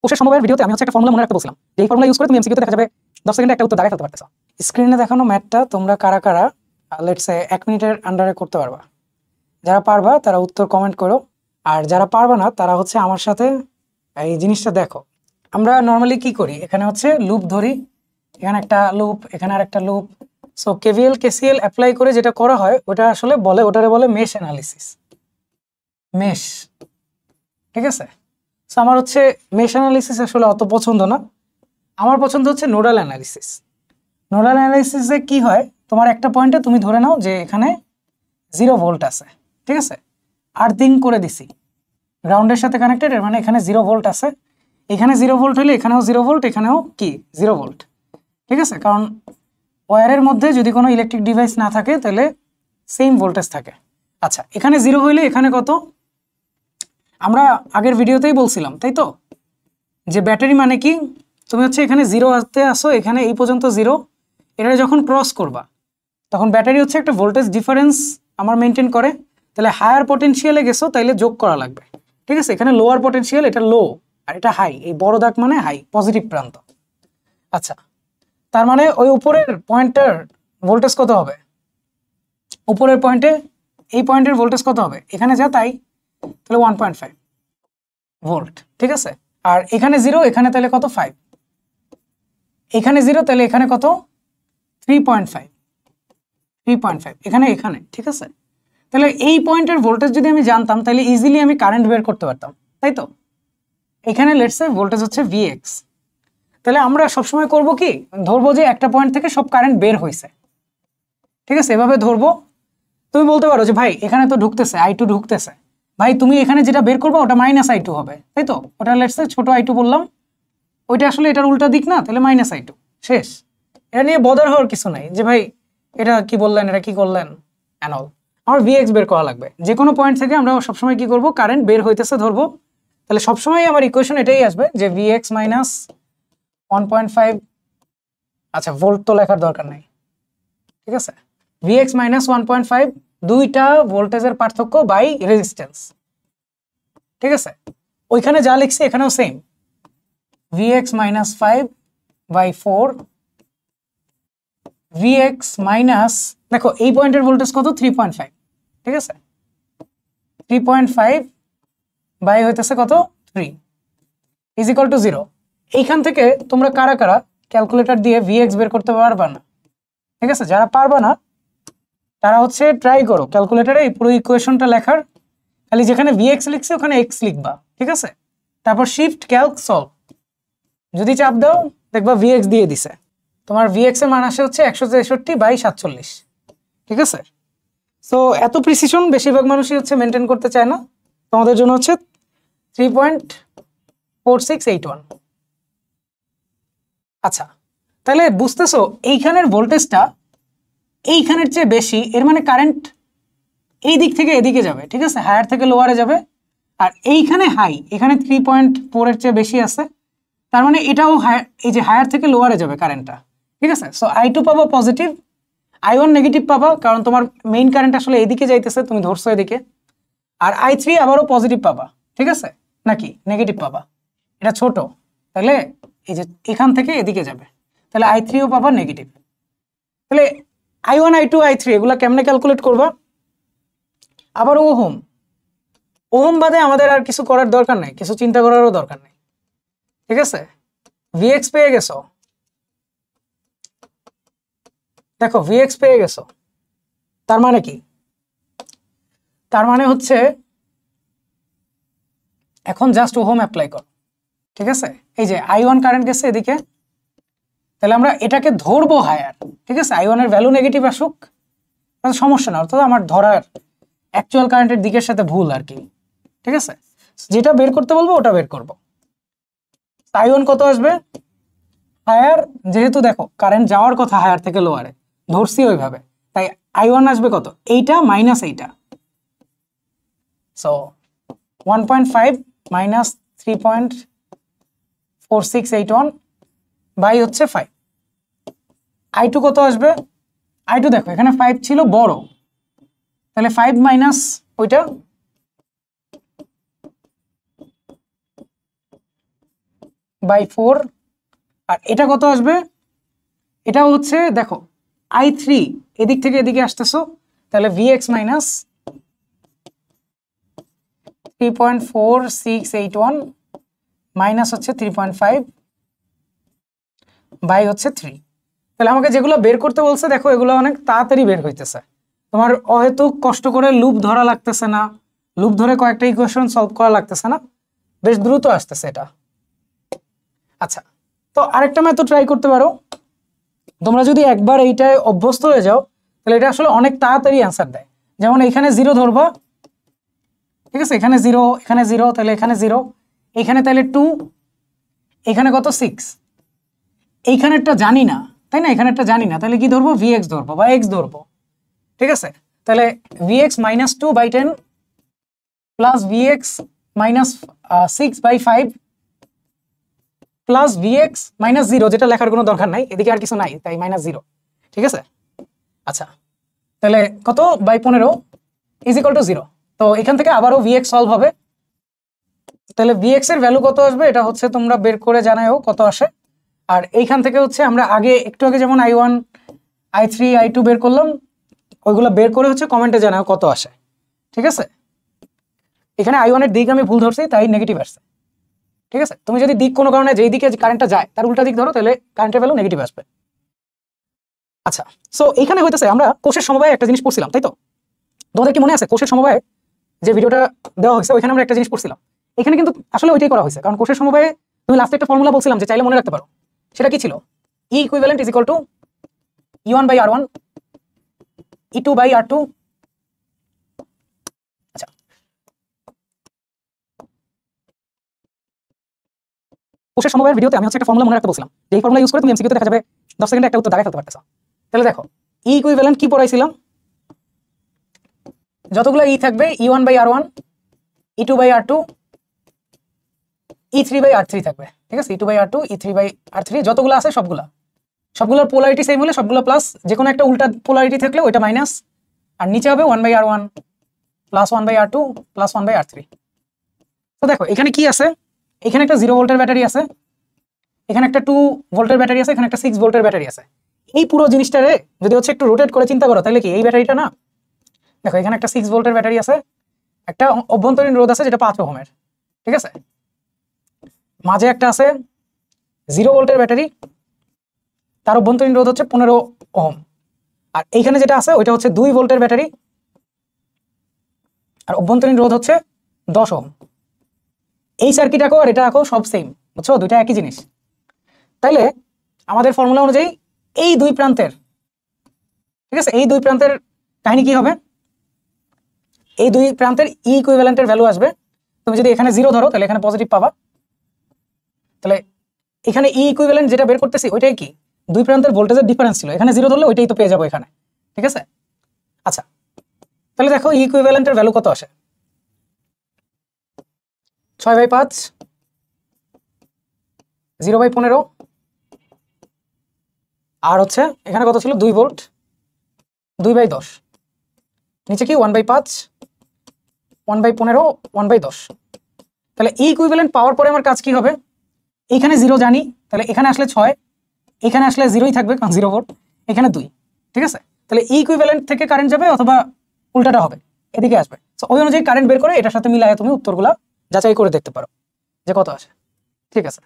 কোষের সমবায়ের ভিডিওতে আমি একটা ফর্মুলা মনে রাখতে বলছিলাম, যে এই ফর্মুলা ইউজ করে তুমি এমসিকিউতে দেখা যাবে 10 সেকেন্ডে একটা উত্তর দাঁড়ায় ফেলতে পারতেছো। স্ক্রিনে দেখানো ম্যাথটা তোমরা কারা কারা লেটস সে 1 মিনিটের আন্ডারে করতে পারবা। যারা পারবা তারা উত্তর কমেন্ট করো, আর যারা পারবা না তারা আমার সাথে এই জিনিসটা দেখো। আমরা নর্মালি কি করি, এখানে লুপ ধরি, এখানে একটা লুপ, এখানে আর একটা loop. So KVL KCL apply করে যেটা করা হয় ওটা ওটারে বলে মেশ অ্যানালিসিস, মেশ। ঠিক আছে, সো আমার মেশ অ্যানালিসিস আসলে অত পছন্দ না, আমার পছন্দ নোডাল অ্যানালিসিস। নোডাল অ্যানালিসিসে কি হয়, তোমার একটা পয়েন্টে তুমি ধরে নাও যে এখানে 0 ভোল্ট আছে, ঠিক আছে, আর্থিং করে দিছি, গ্রাউন্ডের সাথে কানেক্টেড, এর মানে এখানে 0 ভোল্ট আছে, এখানে 0 ভোল্ট হলে এখানেও 0 ভোল্ট, এখানেও কি 0 ভোল্ট, ঠিক আছে, কারণ ওয়্যারের মধ্যে যদি কোনো ইলেকট্রিক ডিভাইস না থাকে তাহলে সেম ভোল্টেজ থাকে। আচ্ছা, এখানে 0 হইলে এখানে কত, আমরা আগের ভিডিওতেই বলছিলাম তাই তো, যে ব্যাটারি মানে কি, তুমি এখানে 0 আসতে আসো, এখানে এই পর্যন্ত 0, এটা যখন ক্রস করবা তখন ব্যাটারি একটা ভোল্টেজ ডিফারেন্স আমার মেনটেন করে, তাহলে হায়ার পটেনশিয়ালে গেছো তাইলে যোগ করা লাগবে, ঠিক আছে। এখানে লোয়ার পটেনশিয়াল, এটা লো আর এটা হাই, এই বড় দাগ মানে হাই, পজিটিভ প্রান্ত। আচ্ছা, তার মানে ওই উপরের পয়েন্টটার ভোল্টেজ কত হবে, উপরের পয়েন্টে এই পয়েন্টের ভোল্টেজ কত হবে, এখানে যা তাই, তাহলে 1.5 ভোল্ট, ঠিক আছে। আর এখানে 0, এখানে তাহলে কত 5, এখানে 0 তাহলে এখানে কত 3.5, এখানে এখানে, ঠিক আছে। তাহলে এই পয়েন্টের ভোল্টেজ যদি আমি জানতাম তাহলে ইজিলি আমি কারেন্ট বের করতে পারতাম, তাই তো। এখানে লেটস সে ভোল্টেজ Vx, তাহলে আমরা সবসময় করব কি, ধরবো যে একটা পয়েন্ট থেকে সব কারেন্ট বের হয়েছে, ঠিক আছে, এভাবে ধরবো। তুমি বলতে পারো যে ভাই এখানে তো ঢুকতেছে, I2 ঢুকতেছে, ভাই তুমি এখানে যেটা বের করবো ওটা -I2 হবে, তাই তো, ওটা লেটস সে ছোট I2 বললাম, ওইটা আসলে এটার উল্টা দিক না, তাহলে -I2 শেষ। এটা নিয়ে বদার হওয়ার কিছু নাই যে ভাই এটা কি বললেন, এটা কি করলেন এন্ড অল। আমার Vx বের করা লাগবে, যে কোনো পয়েন্ট থেকে আমরা সবসময় কি করব, কারেন্ট বের হইতেছে ধরবো, তাহলে সবসময় আমার ইকুয়েশন এটাই আসবে যে Vx মাইনাস 1.5, আচ্ছা ভোল্ট তো লেখার দরকার নাই, ঠিক আছে, Vx মাইনাস 1.5, দুইটা ভোল্টেজের পার্থক্য বাই রেজিস্ট্যান্স, ঠিক আছে। ওইখানে যা লিখছি এখানেও same, Vx minus 5/4, Vx minus, দেখো এই পয়েন্টের ভোল্টেজ কত 3.5, ঠিক আছে, 3.5 বাই হইতেছে কত 3 ইজ ইকুয়াল টু 0। এইখান থেকে তোমরা কারা কারা ক্যালকুলেটর দিয়ে Vx বের করতে পারবা না, ঠিক আছে, যারা পারবা না তারা ট্রাই করো ক্যালকুলেটরে এই পুরো ইকুয়েশনটা লেখার, খালি যেখানে Vx লিখছে ওখানে x লিখবা, ঠিক আছে, তারপর শিফট ক্যালক সলভ, যদি চাপ দাও দেখবা Vx দিয়ে দিছে, তোমার Vx এর মান আসে 163/47, ঠিক আছে। সো এত প্রিসিশন বেশিরভাগ মানুষই মেনটেন করতে চায় না, তোমাদের জন্য 3.4681। আচ্ছা, তাহলে বুঝতেছো এইখানের ভোল্টেজটা এইখানের চেয়ে বেশি, এর মানে কারেন্ট এই দিক থেকে এদিকে যাবে, ঠিক আছে, হায়ার থেকে লোয়ারে যাবে, আর এইখানে হাই, এখানে 3.4 এর চেয়ে বেশি আছে, তার মানে এটাও হায়ার, এই যে হায়ার থেকে লোয়ারে যাবে কারেন্টটা, ঠিক আছে। সো I2 পাবো পজিটিভ, I1 নেগেটিভ পাবা, কারণ তোমার মেইন কারেন্ট আসলে এদিকে যাইতেছে, তুমি ধরছো এদিকে, আর I3 আবারও পজিটিভ পাবা, ঠিক আছে, নাকি নেগেটিভ পাবা, এটা ছোট, তাহলে এই যে এখান থেকে এদিকে যাবে, তাহলে I3ও পাবা নেগেটিভ। তাহলে I1 I2 I3 এগুলা কেমনে ক্যালকুলেট করবা, আবার ওহম বাদে আমাদের আর কিছু করার দরকার নাই, কিছু চিন্তা করারও দরকার নেই, ঠিক আছে। Vx পেয়ে গেছো, দেখো Vx পেয়ে গেছো, তার মানে কি, তার মানে এখন জাস্ট ওহম অ্যাপ্লাই কর, ঠিক আছে। এই যে I1 কারেন্ট গেছে এদিকে, তাহলে আমরা এটাকে ধরবো হায়ার, ঠিক আছে, I1 এর ভ্যালু নেগেটিভ আসুক, সমস্যা না, অর্থাৎ আমার ধরার অ্যাকচুয়াল কারেন্টের দিকের সাথে ভুল আর কি, ঠিক আছে। যেটা বের করতে বলবো ওটা বের করব। I1 কত আসবে হায়ার, যেহেতু দেখো কারেন্ট যাওয়ার কথা হায়ার থেকে লোয়ারে, ধরছি ওইভাবে, তাই I1 আসবে কত, এইটা মাইনাস এইটা, সো 1.5 মাইনাস 3.4681 বাই 5। I2 কত আসবে, I2 দেখো এখানে 5 ছিল বড়, তাহলে 5 মাইনাস ওইটা, 1/4, আর এটা কত আসবে, এটা হচ্ছে দেখো i3 এদিক থেকে এদিকে আসতেছো, তাহলে vx মাইনাস 3.4681 মাইনাস হচ্ছে 3.5 বাই হচ্ছে 3। তাহলে আমাকে যেগুলো বের করতে বলছে দেখো এগুলো অনেক তাড়াতাড়ি বের হইতেছে, তোমার অহেতুক কষ্ট করে লুপ ধরা লাগতেছে না, লুপ ধরে কয়েকটা ইকুয়েশন সলভ করা লাগতেছে না, বেশ দ্রুত আসতেছে এটা। আচ্ছা, তো আরেকটা মেথড ট্রাই করতে পারো, তোমরা যদি একবার এইটায় অভ্যস্ত হয়ে যাও তাহলে এটা আসলে অনেক তাড়াতাড়ি অ্যান্সার দেয়। যেমন এখানে 0 ধরবা, ঠিক আছে, এখানে 0, এখানে 0, তাহলে এখানে 0, এখানে তাহলে 2, এখানে কত 6, এইখানেরটা জানি না তাই না, এখানেরটা জানি না, তাহলে কি ধরবো, vx ধরবো বা x ধরবো, ঠিক আছে। তাহলে vx minus 2/10 plus vx minus 6/5 plus vx minus 0, যেটা লেখার কোনো দরকার নাই, এদিকে আর কিছু নাই তাই মাইনাস 0, ঠিক আছে। আচ্ছা, তাহলে কত বাই 15 ইজ ইকুয়াল টু 0। তো এখান থেকে আবারও vx সলভ হবে, তাহলে vx এর ভ্যালু কত আসবে এটা হচ্ছে তোমরা বের করে জানাও কত আসে। আর এইখান থেকে হচ্ছে আমরা একটু আগে যেমন i1 i3 i2 বের করলাম, ওইগুলো বের করে হচ্ছে কমেন্টে জানাও কত আসে, ঠিক আছে। এখানে i1 এর দিক আমি ভুল ধরছি তাই নেগেটিভ আসছে, ঠিক আছে। তুমি যদি দিক কোনো কারণে যেই দিকে কারেন্টটা যায় তার উল্টা দিক ধরো তাহলে কারেন্টের ভ্যালু নেগেটিভ আসবে। আচ্ছা, সো এইখানে হইতেছে আমরা কোষের সমবায়ে একটা জিনিস পড়ছিলাম, তাই তো? তোমাদের কি মনে আছে কোষের সমবায়ে যে ভিডিওটা দেওয়া হয়েছে ওইখানে আমরা একটা জিনিস পড়ছিলাম, এখানে কিন্তু আসলে ওইটাই করা হয়েছে, কারণ কোষের সমবায়ে তুমি লাস্টে একটা ফর্মুলা বলছিলাম যে চাইলে মনে রাখতে পারো, সেটা কি ছিল, E equivalent is equal to E1/R1 E2/R2। আচ্ছা, কোষের সমবায়ের ভিডিওতে আমি হচ্ছে একটা ফর্মুলা মনে রাখতে বলছিলাম, যে এই ফর্মুলা ইউজ করে তুমি এমসিকিউতে দেখা যাবে 10 সেকেন্ডে একটা উত্তর দাঁড়ায় ফেলতে পারতেছো। তাহলে দেখো E ইকুইভ্যালেন্ট কি পড়াইছিলাম, যতগুলো E থাকবে E1/R1 E2/R2 E3/R3 থাকবে, ঠিক আছে, E2/R2 E3/R3 যতগুলো আছে সবগুলোর পোলারিটি সেম হলে সবগুলো প্লাস, যে কোনো একটা উল্টা পোলারিটি থাকলে ওইটা মাইনাস, আর নিচে হবে 1/R1 plus 1/R2 plus 1/R3। তো দেখো এখানে কি আছে, এখানে একটা 0 ভোল্টের ব্যাটারি আছে, এখানে একটা 2 ভোল্টের ব্যাটারি আছে, এখানে একটা 6 ভোল্টের ব্যাটারি আছে। এই পুরো জিনিসটারে যদি হচ্ছে একটু রোটেট করে চিন্তা করো তাহলে কি এই ব্যাটারিটা না, দেখো এখানে একটা 6 ভোল্টের ব্যাটারি আছে, একটা অভ্যন্তরীণ রোধ আছে যেটা 5 ওহমের, ঠিক আছে, মাঝে একটা আছে 0 ভোল্টের ব্যাটারি, তার অভ্যন্তরীণ রোধ হচ্ছে 15 ওহম, আর এইখানে যেটা আছে ওইটা হচ্ছে 2 ভোল্টের ব্যাটারি, আর অভ্যন্তরীণ রোধ হচ্ছে 10 ওহম। এই সার্কিট আঁকো আর এটা আঁকো সব সেম, বুঝছো, দুইটা একই জিনিস। তাইলে আমাদের ফর্মুলা অনুযায়ী এই দুই প্রান্তের, ঠিক আছে, এই দুই প্রান্তের কাহিনী কি হবে, এই দুই প্রান্তের ই ইকুইভ্যালেন্টের ভ্যালু আসবে। তুমি যদি এখানে 0 ধরো তাহলে এখানে পজিটিভ পাবা, তাহলে এখানে ই ইকুইভ্যালেন্ট যেটা বের করতেছি ওইটাই কি, দুই প্রান্তের ভোল্টেজের ডিফারেন্স ছিল, এখানে 0 ধরলে ওইটাই তো পেয়ে যাবো এখানে, ঠিক আছে। আচ্ছা, তাহলে দেখো ই ইকুইভ্যালেন্টের ভ্যালু কত আসে, 6/5 0/15, আর হচ্ছে এখানে কত ছিল 2 ভোল্ট 2/10, নিচে কি 1/5 1/15 1/10। তাহলে ই ইকুইভ্যালেন্ট পাওয়ার পরে আমার কাজ কি হবে, এইখানে 0 জানি, তাহলে এখানে আসলে 6, এখানে আসলে 0ই থাকবে কারণ 0 ভোল্ট, এখানে 2, ঠিক আছে। তাহলে ই ইকুইভ্যালেন্ট থেকে কারেন্ট যাবে অথবা উল্টাটা হবে, এদিকে আসবে। সো ওই অনুযায়ী কারেন্ট বের করে এটার সাথে মিলায় তুমি উত্তরগুলা যাচাই করে দেখতে পারো যে কত আসে, ঠিক আছে।